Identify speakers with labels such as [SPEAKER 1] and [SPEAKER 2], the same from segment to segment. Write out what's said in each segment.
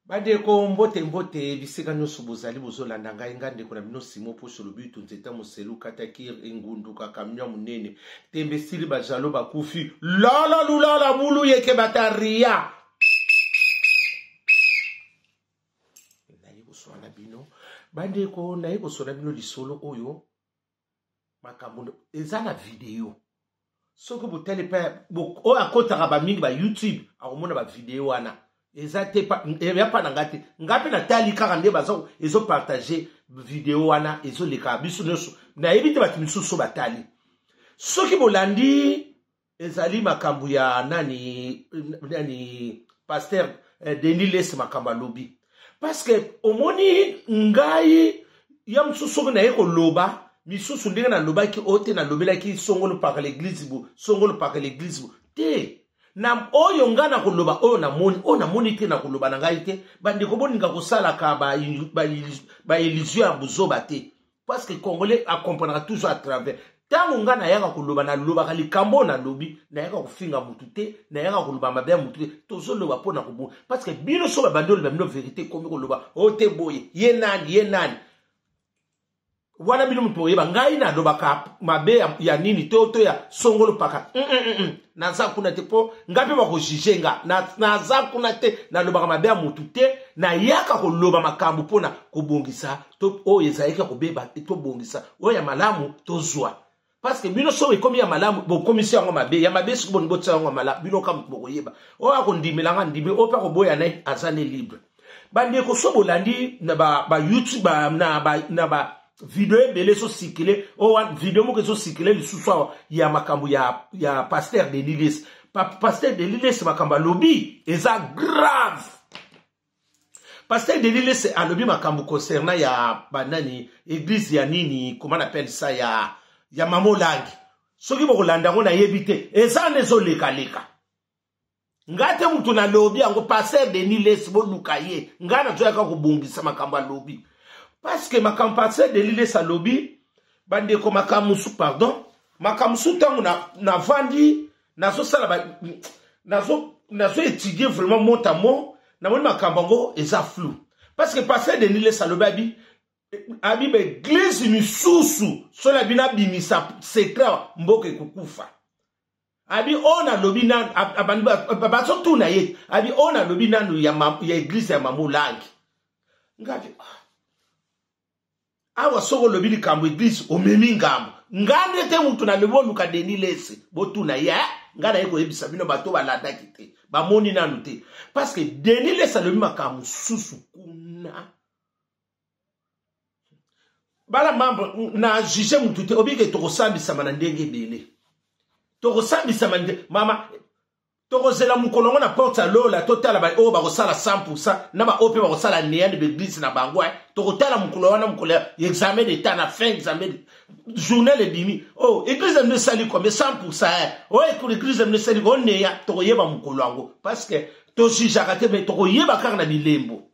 [SPEAKER 1] Bade ko mbote bisika nyoso bozali bozolanda ngai ngande ko na bino simo poso lobitu nzeta moselu katakir engundu ka camion munene tembe sili bajalo bakufi lala lulala bulu yeke bataria nayi koswana bino bade ko nayi koswana bino lisolo oyo makambo eza na video soko botele pa o akotaka ba mingi ba YouTube akomona ba video wana ezate pa pa na ngati ngapi na tali kaka nde bazo ezo partager video wana ezo leka biso nyonso na ebite batu misusu batali soki bolandi ezali makambo ya nani pasteur Denis Les makambo lobi parce que omoni ngai ya msusu na yeko loba misusu ndenge na lobaki ote na lobelaki songolo par l'église bu songolo par l'église bu te na oyo ngana koloba oyo na moni te na koloba na ngai te bandi ko boninga ko sala ka ba illusion ya buzoba te parce que congolais a comprendre toujours à travers tango ngana yaka koloba na loba kali kambo na lobi na yaka kufinga mutu te na yaka koloba mabe mutu te tozo loba pona ko bo parce que bino so ba bandoli ba no vérité comme koloba o te boye ye nani wana bino mpo yeba ngai na lobaka mabe ya nini to ya songolo paka naza kuna te po ngapi ba ko jijenga naza kuna te na lobaka mabe ya mutu te na yaka ko loba makambo pona ko bongisa to o yezaika ko beba to bongisa o ya malamu to zwa parce que bino so ekomi ya malamu bo commission ngo mabe ya mabe so bon botsa ngo malamu bino kam bo yeba o akondimelanga ndimi o pa ko boya na azane libre bandi ko so bolandi na ba YouTube na ba video bele so sikile o video mo ke so sikile li suswa ya makambo ya pasteur Denis Les pasteur Denis Les makambo lobi eza grave pasteur Denis Les a lobi makambo concernant ya banani église ya nini comment on appelle ça ya mamolangi soki boko landa ngo na yebite eza nezo leka ngate mutu na lobi yango pasteur Denis Les bo lukaye ngana zo yaka kubungisa makambo lobi parce que ma campagne de l'île Salobi, bande ko makamusu pardon, makamusu tangu na vandi, nazo sala nazo étudier vraiment mot à mot, na moni makambango eza flou. Parce que passer de l'île Salobi abi be église misusu, so la bina bimisa secret mboke kukufa. Abi ona lobi na abandi ba so tuna ye, abi ona lobi na ya église ya mamulangi. Ngapi awa soko lobi li kambo église o memi ngambo ngande te mutu na lebo luka Denis Les botuna ya ngana yeko ebisa bino bato balanda kite ba moni nanu te parce que Denis Les alobi makambo susu kuna bala mambo na juge mutu te obike to kosambisa mana ndenge bele to kosambisa mama toko zela mukolongo na porte lola totala ba o ba ko sala 100% na ba ope ba ko sala néant de l'église na bango toko tala mukolo wana mukolo examen d'état na fin examen journée le dimi oh église ne sali comme 100% oh pour l'église ne sali ko néant toko yeba mukolo wango parce que to jijaka te mais toko yeba kaka na bilembo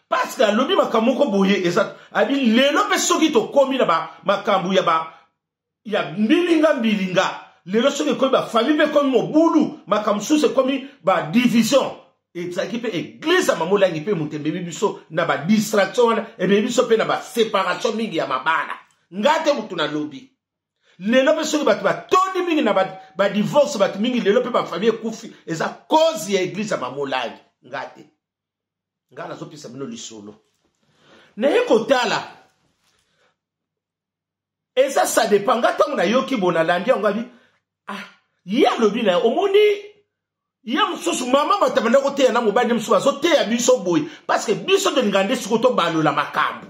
[SPEAKER 1] parce que lobi makamoko boye eza abi lelo pe soki to komi na ba makambu ya mbilinga les gens qui ba famille comme mobulu makamsu c'est comme ba division et ça qui peut église à mamola ngi pe mutembe biso na ba distraction et biso pe na ba séparation mingi ya mabana ngate mutu na lobi lelo pe soki ba toni mingi na ba divorce ba mingi lelo pe ba famille kufi eza cause ya église à mamola ngate ngala so pisa bino lisolo na ekotala et ça dépend ngata na yoki bona landi ngabi ya lobi na omoni ya msusu mama batabana ko te na mobandi msusu azo te ya biso boy parce que biso de ngande siko to balola makambo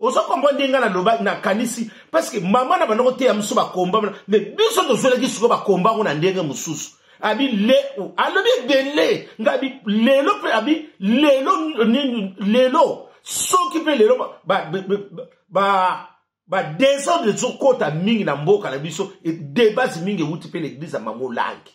[SPEAKER 1] ozo comprendre ngana loba na kanisi parce que mama na banako te ya msusu ba komba mais biso to zola ki siko ba komba ngona ndenge msusu abi le alobi bele ngabi lelo pe abi lelo soki pe lelo ba désordre de zokota mingi na mboka na biso et débat mingi wuti pe l'église ya mamolangi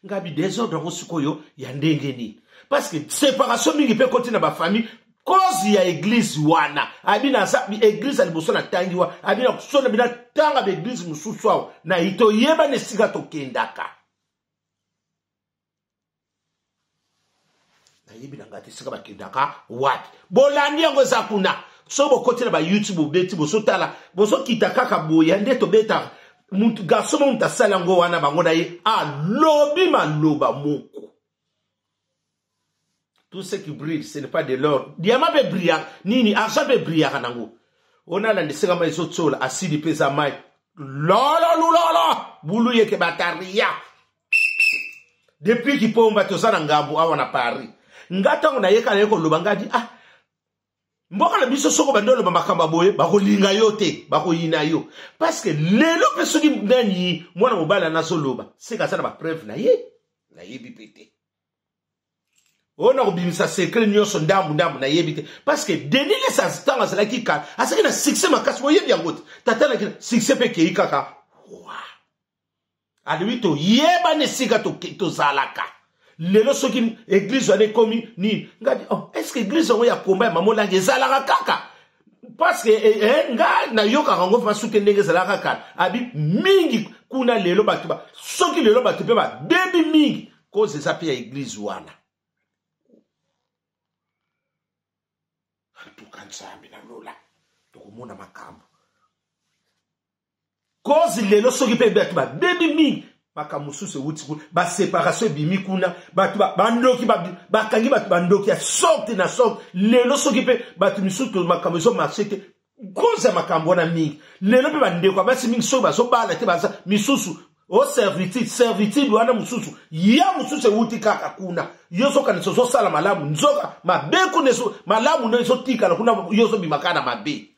[SPEAKER 1] ngabi désordre ngosikoyo ya ndenge ni parce que séparation mingi pe continue na ba famille cause ya église wana abina sa église ali boso na tangiwa abina kusona bina tanga be église mususu awo na ito yeba ne siga to kendaka na yebi na ngati sika bakendaka wapi bolandi yango za kuna so bokoti na ba YouTube beti bosotala bosokita kaka boya nde to beta muntu garçon muntu asala ngo wana bango na ye lobi maloba moko. Tout ce qui brille, ce n'est pas de l'or. Diamant peut briller, nini, argent peut briller, kanango. On a la ndesega ma isotola, asidi pesa mai. Lolo, boulou yeke bataria. Depuis qu'il peut on bato sana ngambo awana Paris. Ngata on a yeka yeko lobangadi mboka na biso soko bandolo bamakamba boye bako linga yote bako yina yo parce que lelo pesoki ndani mwana mobala na soloba seka sana ba preuve na ye bipete. On a oublié ça secret nyonso ndambu na yebite parce que Denis les assistants ça la kika asaki na succès makasi moye bien gote tata na succès pe ke kaka wa ali to yeba ne sika to zalaka lelo soki église ane komi ni ngadi est-ce que église on ya komba mamo lange zalaka kaka parce que nga na yoka rango fa souke ndenge zalaka kaka abi mingi kuna lelo batuba soki lelo batuba ba debi mingi cause ça pe ya église wana. Tukansambi na lola tokomona makambo kozi lelo soki pe betu ba debi mi makambo suse wuti ba séparation bimi kuna batu bandoki bakangi batu bandoki ya sorte na sorte lelo soki pe batu misuto makambo zo marchete koza makambo na mingi lelo pe bandeko basi mingi so baso bala te basa misusu o servitude wana mususu ya mususu wuti kaka kuna yoso kana so sala malamu nzoka mabeku neso malamu neso tika na kuna yoso bimakana mabe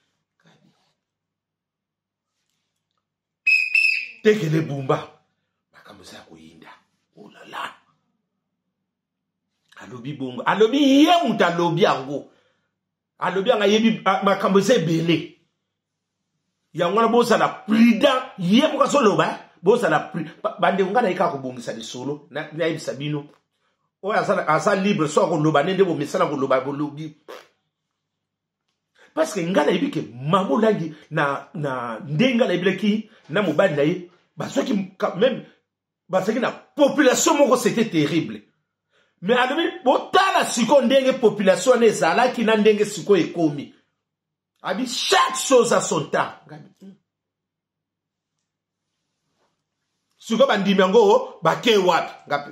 [SPEAKER 1] tekele bumba makambo za kuyinda olala alobi bongo alobi ye muta alobi ango alobi anga yebi makambo za bele yango na bosa na prida ye muka soloba bosa na bande ngana ika ko bongisa di solo na ibisa bino o asa libre so ko loba nende bo misala ko loba bolobi parce que ngana ibike mamolangi na ndenga na ibileki na mobali na ye basoki même basoki na population moko c'était terrible mais alobi botala siko ndenge population na ezala ki na ndenge siko ekomi abi chaque chose à son temps. Suko bandimi yango bake wapi ngapi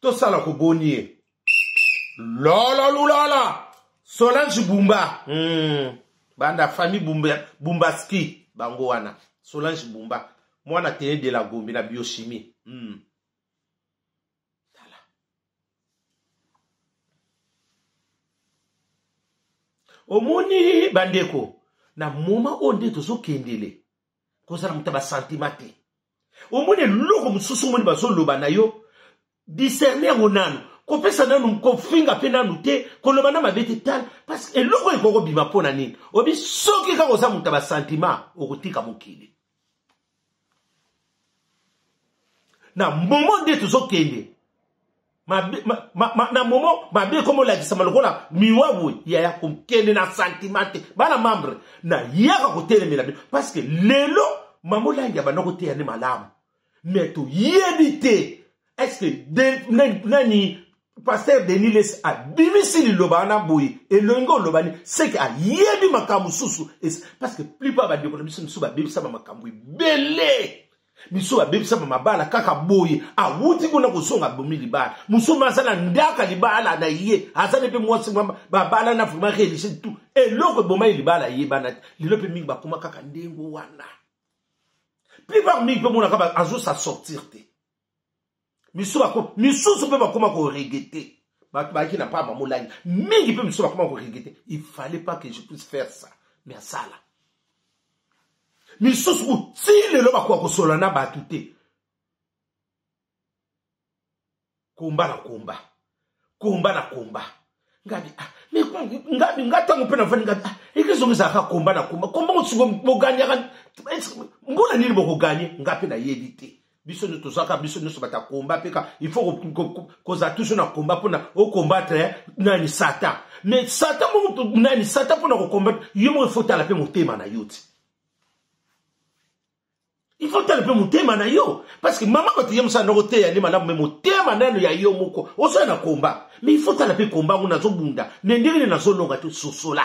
[SPEAKER 1] to sala ko bonie lola Solange Bumba banda famille Bumbaski bango wana Solange Bumba mwana te de la Gombe na biochimie tala omoni bandeko na moma onde tozo kendele kozala mutaba sentimate omone loko mususu moni bazo loba na yo discerner ngonano ko pesa nanu ko finga pe nanu te ko loba na mabete tal parce que loko ikoko bima pona nini obi soki ka koza mutaba sentiment okotika mokili na momo onde tozo kende na momo mabe komo la kisama lokola miwabu ya kumkende na sentimate bana membre na yaka kotelemela parce que lelo mamolangi ya bana koteya ne malamu mais to yebite est-ce que nani pasteur Denis les a bimisi liloba na boyi elongo lobani c'est que a yebi makamu susu parce que plupart ba de biso suba bimisa makamu belé miso abebisa mabala kaka boye awuti kuna kusonga bomili bala musuma sana ndaka libala na ye azane pe mwasi babala na fuma relise tout eloko boma libala ye bana lilope mingi bakoma kaka ndengo wana plupart mingi pe mona kaba azo sa sortir te miso pe bakoma ko regretter baki na pa mamolangi mingi pe miso bakoma ko regretter il fallait pas que je puisse faire ça mais ça là misusu utile lo bakwa kosola na batute komba na komba ngadi ngadi ngata ngopena vani ngadi ikizongeza ka komba na komba utsugo boganya kan mbona nini bokoganye ngapi na yedite biso ne tosaka biso ne so bata komba peka il faut ko za toujours na komba pona o combattre nani satan mais satan mo nani satan pona ko combattre yemo faut tala pe motema na yoti. Il faut tala pe mutema na yo. Parce que maman quand tu ça no te ya ni mana me mutema na ya yo moko. Oso na komba. Mais il faut tala pe komba una zo bunda. Nendiri na zo longa to sosola.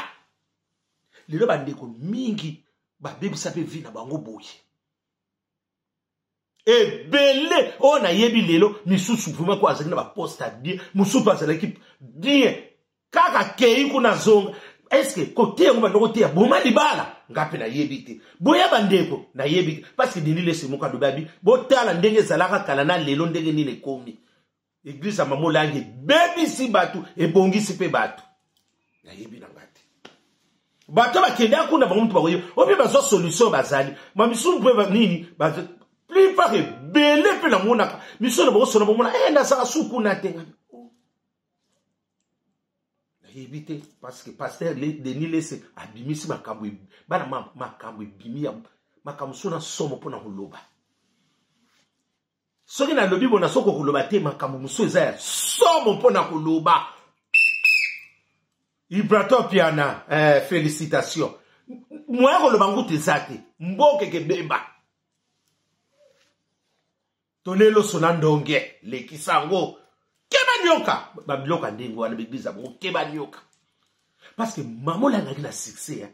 [SPEAKER 1] Lelo bandeko mingi ba bebisa pe vi na bango boye. Ebele on a yebi lelo misusu vraiment ko azali na ba posta bien. Mususu azali ki bien. Kaka kei kuna zonga. Est-ce que côté on va no côté boma libala ngape na yebite boya bandeko na yebite parce que dini lese moka do babi botala ndenge zalaka kala na lelo ndenge ni le komi église mamo langi bebi si batu e bongisi pe batu na yebi na ngati bato ba kenda kuna ba muntu ba koyo obi ba zo solution bazali ma misu pe nini ba plus pas belé pe na mona misu na bo sona bo mona na saka suku na tenga éviter parce que pasteur Denis laisse abimisi makambo bana makambo bimia makambo sona somo pona koloba soki na lobi bona soko koloba te makambo muso eza somo pona koloba Ibrato Piana félicitations moi koloba nguti zate mboke ke beba tonelo sona ndonge le kisango Keba nyoka babiloka ndengo wana begliza bo keba nyoka parce que maman la ngaki na succès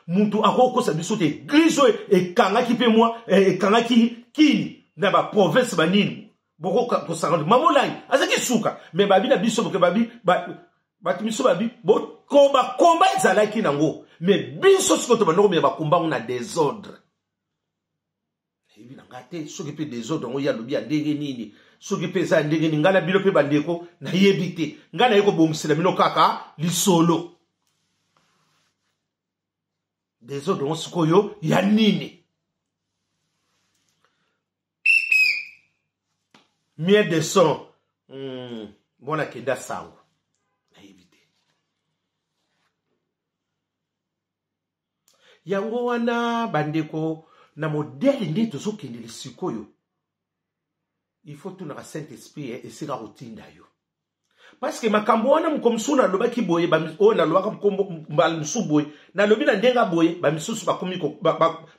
[SPEAKER 1] muntu akoko sa biso te église e kanga ki pe moi e kanga ki kini na ba province banini boko ko sanga maman la azaki suka mais babi na biso boke babi ba miso babi bo komba ezalaki nango mais biso siko to banoko me ba komba na désordre ebi na ngate soki pe désordre ngo ya lobi ya ndenge nini soki pesa ndenge ni ngana bilo pe bandeko na yebite ngana yeko bomisela bino kaka lisolo des autres on sikoyo ya nini mieux de son bona kenda sango na yebite yango wana bandeko na modèle ndi to sokende lisikoyo il faut tout na Saint-Esprit et c'est la routine d'ailleurs. Parce que makambo wana mkomsuna loba ki boye ba o na loba mkombo mbal msuboye na lobi na ndenga boye ba misusu bakomi ko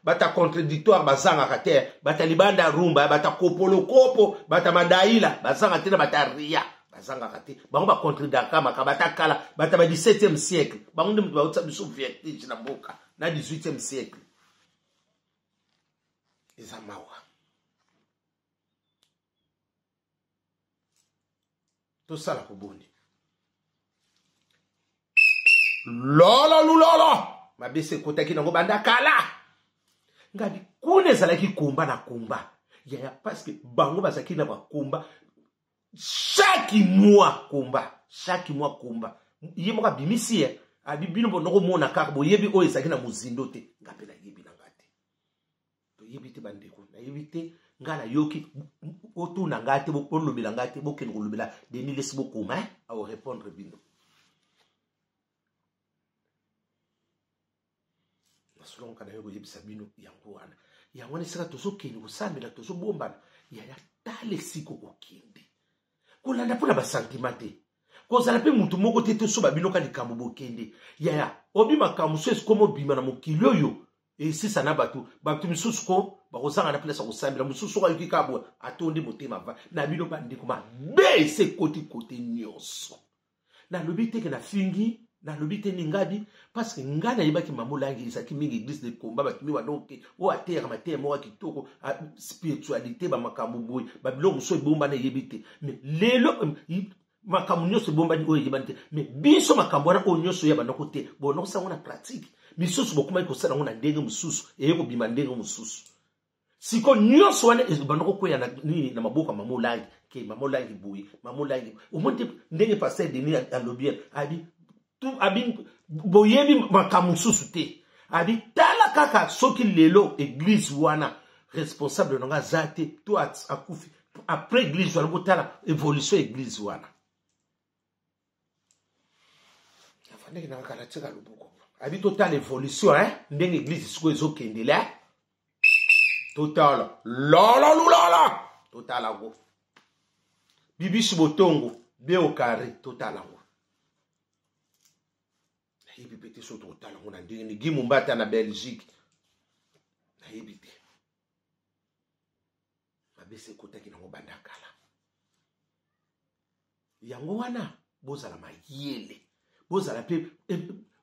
[SPEAKER 1] bata contradictoire bazanga kate bata libanda rumba bata kopolo kopo bata madaila bazanga tena bata ria bazanga kate bango ba contradictoire makabata kala bata ba 17e siècle bango ndem ba utsa biso vietnam na boka na 18e siècle ezamawa tout ça la kuboni lola lulolo mabese kotaki nango banda kala ngabi kune zalaki kumba na kumba ya parce que bango bazaki na bakumba chaque mois kumba yemo ka bimisi abi bino bonoko mona karbo yebi o ezaki na muzindo te ngape na yebi na ngate to yebi te bandeko na yebi te ngala yoki otu na ngate bo lobela ngate bo ken lobela Denis laisse beaucoup main à répondre bino nasolon kana yo yebisa bino yango wana yango ne sera tozo ken ko samela tozo bombana ya tale siko ko kindi kolanda pona ba sentimate ko zala pe mutu moko te to so ba bino ka likambo bo kende ya obi makamu so eskomo bima na mokilo yo et si ça n'a pas tout misusu ko ba kozanga na place ko sambela misusu ko yuki kabwa atondi motema va na bino ba ndikoma be se côté nyonso na lobite ke na fingi na lobite ningadi parce que ngana yibaki mamolangi isaki mingi église de combat ba kimi wadoke o atera matemo wa kitoko spiritualité ba makambo boy ba biloko so bomba na yebite mais lelo makambo nyonso bomba ni o yebante mais biso makambo na o nyonso ya ba nokote bono sango na pratique misusu bokuma ikosala ngona ndenge mususu eyeko bima ndenge mususu siko nyonso wana ebanoko koya na nini na maboka mamolangi ke mamolangi buyi mamolangi omonte ndenge pasteur Denis alobi abi boyebi makamususu te abi tala kaka soki lelo église wana responsable nanga zate to akufi après église wana botala évolution église wana afandeki na kala tseka loboko abi total évolution ndenge église siko ezokende la total lala total ago bibishi botongo be au carré total ago hibi pete so total ago na ndenge ni gimumbata na Belgique na hibi te mabese ekotaki nango banda kala yango wana bozala mayele bozala pe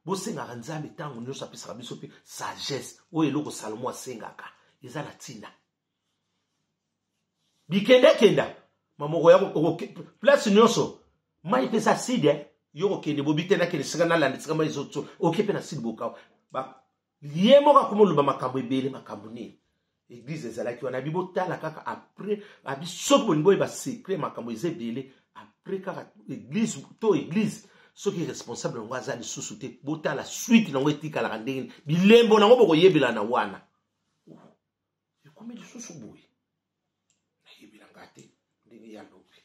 [SPEAKER 1] bosengaka nzambe ntango nyonso apesaka biso mpe sagesse oyo eloko Salomo asengaka eza na ntina bikendekenda mamoko ya place nyonso mai mpe eza side yo kokende bobikendakende esika nalanda esika mai ezoto oke mpe na side bokawa ye moko akomoloba makambo ebele makambo nini église ezalaki wana bibotala kaka après abi soki bolingi boyeba secret makambo eza ebele après kaka église to église soki responsable nango aza lisusu te botala suite nango etikalaka ndenge bilembo nango bokoyebela na wana ekomi lisusu boye nayebelanga te ndenge ya lobi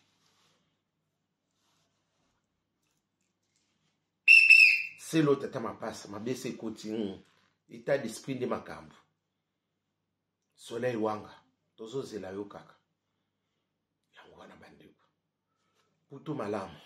[SPEAKER 1] selo tata mapasa mabese ekoti état d'esprit nde makambo soleil wanga tozozela yo kaka yango wana bandeko putu malamu